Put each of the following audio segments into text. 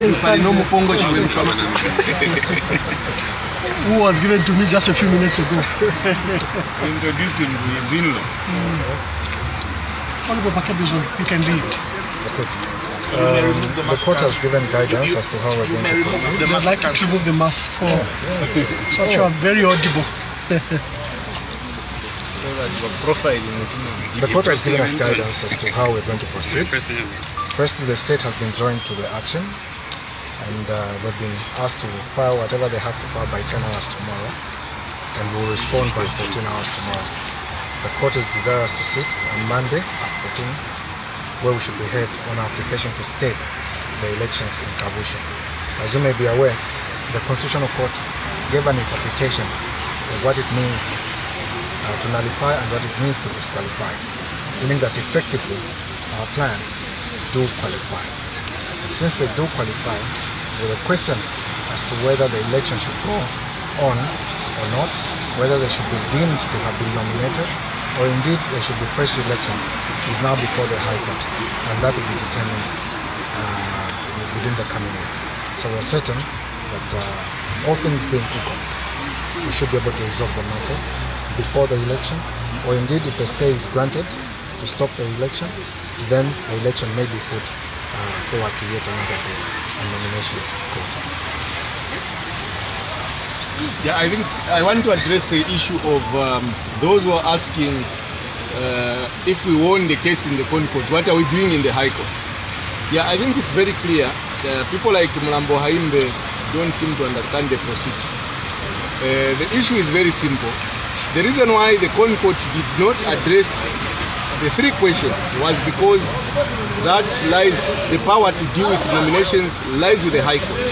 Who was given to me just a few minutes ago. Introduce him to his in-law. You can read. The court has given guidance as to how we're going to proceed. I'd like to remove the mask for such a very audible. The court has given us guidance as to how we're going to proceed. First, the state has been joined to the action, and they've been asked to file whatever they have to file by 10 hours tomorrow, and we'll respond by 14 hours tomorrow. The court is desirous to sit on Monday at 14, where we should be heard on our application to stay the elections in Kabusha. As you may be aware, the Constitutional Court gave an interpretation of what it means to nullify and what it means to disqualify, meaning that effectively our clients do qualify. And since they do qualify, with a question as to whether the election should go on or not, whether they should be deemed to have been nominated, or indeed there should be fresh elections, is now before the High Court, and that will be determined within the coming week. So we're certain that all things being equal, we should be able to resolve the matters before the election, or indeed if a stay is granted to stop the election, then the election may be put forward to yet another day and nominations go. Yeah, I think I want to address the issue of those who are asking if we won the case in the Court, what are we doing in the High Court? Yeah, I think it's very clear. People like Mulambo Haimbe don't seem to understand the procedure. The issue is very simple. The reason why the Court did not address the three questions was because that lies, the power to deal with nominations lies with the High Court.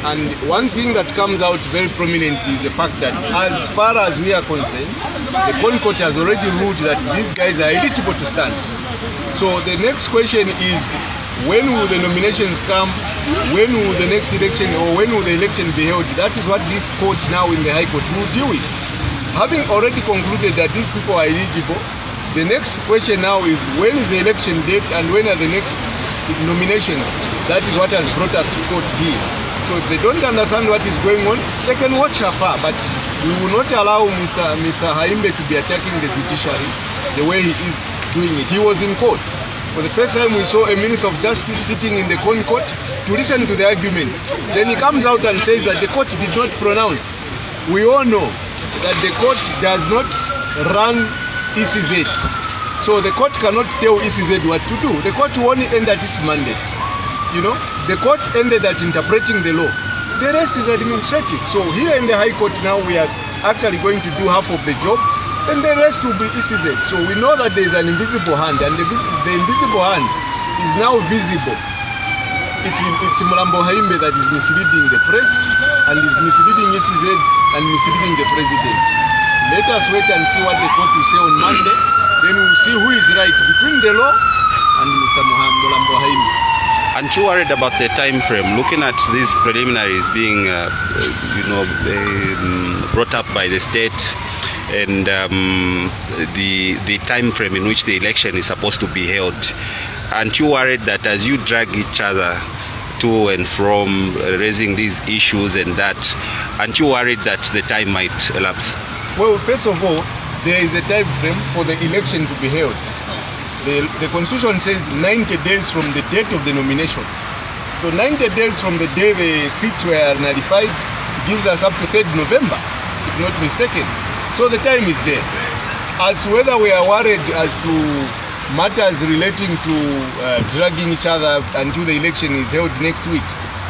And one thing that comes out very prominently is the fact that as far as we are concerned, the Court has already ruled that these guys are eligible to stand. So the next question is, when will the nominations come? When will the next election, or when will the election be held? That is what this court now in the High Court will deal with. Having already concluded that these people are eligible, the next question now is, when is the election date and when are the next nominations? That is what has brought us to court here. So if they don't understand what is going on, they can watch afar, but we will not allow Mr. Haimbe to be attacking the judiciary the way he is doing it. He was in court. For the first time we saw a Minister of Justice sitting in the court to listen to the arguments. Then he comes out and says that the court did not pronounce. We all know that the court does not run ECZ. So the court cannot tell ECZ what to do. The court will only end at its mandate. You know, the court ended at interpreting the law. The rest is administrative. So here in the High Court now we are actually going to do half of the job, and the rest will be ECZ. So we know that there is an invisible hand, and the invisible hand is now visible. It's Mulambo Haimbe that is misleading the press, and is misleading ECZ, and misleading the president. Let us wait and see what the court will say on Monday. Then we'll see who is right between the law and Mr. Mulambo Haimbe. Aren't you worried about the time frame? Looking at these preliminaries being, brought up by the state, and the time frame in which the election is supposed to be held, aren't you worried that as you drag each other to and from raising these issues and that, aren't you worried that the time might elapse? Well, first of all, there is a time frame for the election to be held. The Constitution says 90 days from the date of the nomination. So 90 days from the day the seats were nullified gives us up to 3rd November, if not mistaken. So the time is there. As to whether we are worried as to matters relating to dragging each other until the election is held next week,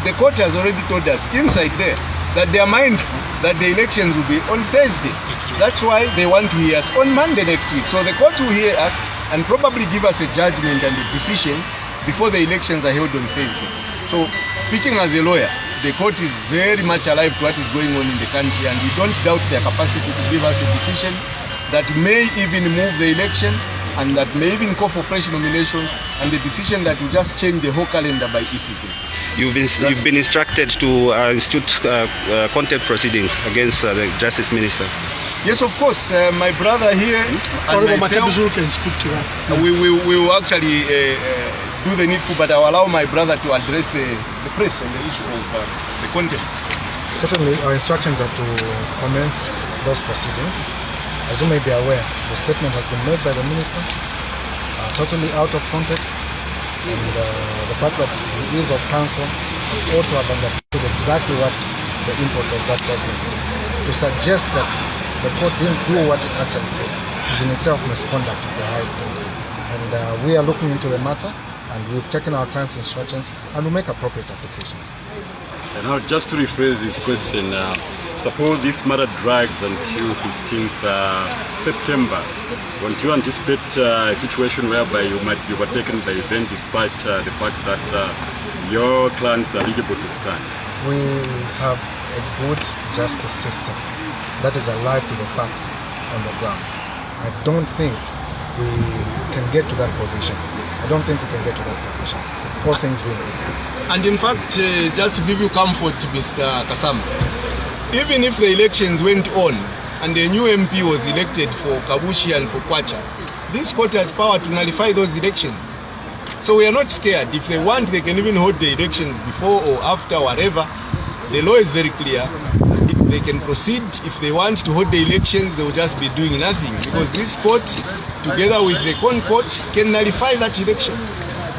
the court has already told us inside there that they are mindful that the elections will be on Thursday. That's why they want to hear us on Monday next week. So the court will hear us and probably give us a judgment and a decision before the elections are held on Thursday. So speaking as a lawyer, the court is very much alive to what is going on in the country, and we don't doubt their capacity to give us a decision that may even move the election, and that may even call for fresh nominations, and the decision that will just change the whole calendar by ECZ. You've been instructed to institute contempt proceedings against the Justice Minister. Yes, of course. My brother here and myself, can speak to that. we will actually do the needful, but I'll allow my brother to address the press on the issue of the content. Certainly, our instructions are to commence those proceedings. As you may be aware, the statement has been made by the minister, totally out of context, and the fact that he is of counsel ought to have understood exactly what the import of that judgment is. To suggest that the court didn't do what it actually did is in itself misconduct of the highest order. And we are looking into the matter, and we've taken our client's instructions and will make appropriate applications. And now, just to rephrase this question, suppose this matter drags until 15th September. Won't you anticipate a situation whereby you might be overtaken by event despite the fact that your client is eligible to stand? We have a good justice system that is alive to the facts on the ground. I don't think we can get to that position. I don't think we can get to that position. All things being equal. And in fact, just to give you comfort, Mr. Kasama, even if the elections went on and a new MP was elected for Kabushi and for Kwacha, this court has power to nullify those elections. So we are not scared. If they want, they can even hold the elections before or after, whatever. The law is very clear. They can proceed. If they want to hold the elections, they will just be doing nothing, because this court, together with the Con Court, can nullify that election.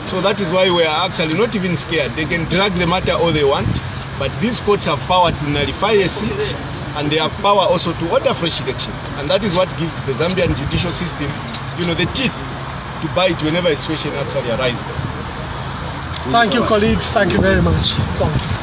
So that is why we are actually not even scared. They can drag the matter all they want, but these courts have power to nullify a seat, and they have power also to order fresh elections. And that is what gives the Zambian judicial system, the teeth to bite whenever a situation actually arises. Thank you, colleagues. Thank you very much. Thank you.